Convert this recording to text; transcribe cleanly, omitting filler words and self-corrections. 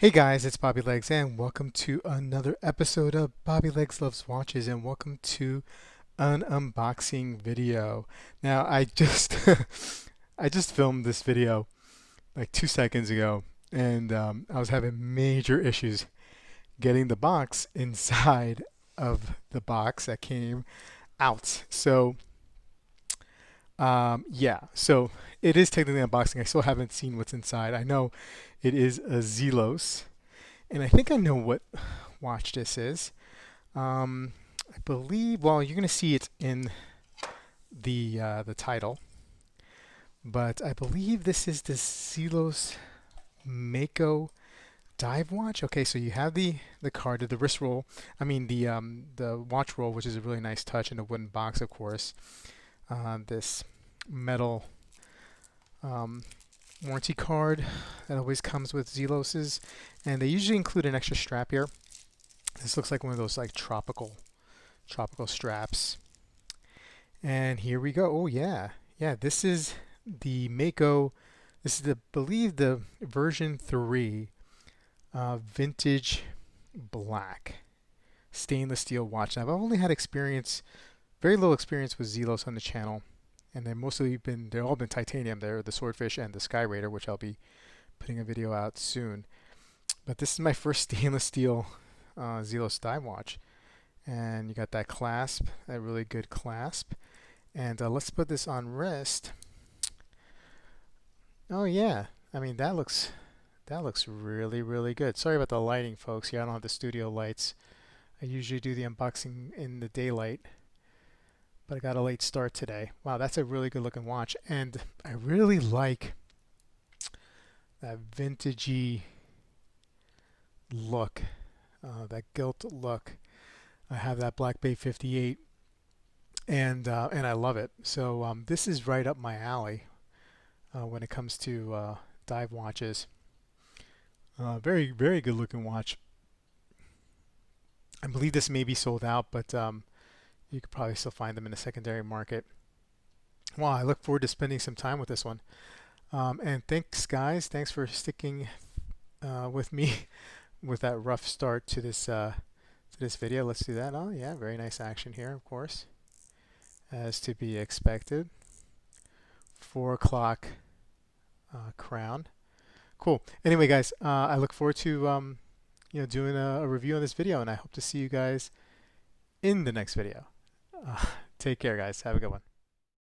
Hey guys, it's Bobby Legs, and welcome to another episode of Bobby Legs Loves Watches, and welcome to an unboxing video. Now, I just I just filmed this video like 2 seconds ago, and I was having major issues getting the box inside of the box that came out. So it is technically unboxing. I still haven't seen what's inside. I know it is a Zelos. And I think I know what watch this is. I believe, well, you're going to see it in the title, but I believe this is the Zelos Mako dive watch. Okay, so you have the card, the wrist roll. I mean the watch roll, which is a really nice touch, in a wooden box, of course. This metal warranty card that always comes with Zelos's, and they usually include an extra strap here. This looks like one of those like tropical straps. And here we go. Oh yeah, this is the Mako. This is, believe, the version 3 vintage black stainless steel watch. Now, I've only had very little experience with Zelos on the channel, and they're all been titanium. They're the Swordfish and the Sky Raider, which I'll be putting a video out soon. But this is my first stainless steel Zelos dive watch, and you got that clasp, that really good clasp. And let's put this on wrist. Oh yeah, I mean that looks really good. Sorry about the lighting, folks. Here I don't have the studio lights. I usually do the unboxing in the daylight, but I got a late start today. Wow, that's a really good looking watch, and I really like that vintagey look, that gilt look. I have that Black Bay 58, and I love it. So this is right up my alley when it comes to dive watches. Very good looking watch. I believe this may be sold out, but you could probably still find them in the secondary market. Well, I look forward to spending some time with this one. And thanks, guys. Thanks for sticking with me with that rough start to this video. Let's do that. Oh yeah, very nice action here, of course, as to be expected. 4 o'clock crown. Cool. Anyway, guys, I look forward to doing a review on this video, and I hope to see you guys in the next video. Take care, guys. Have a good one.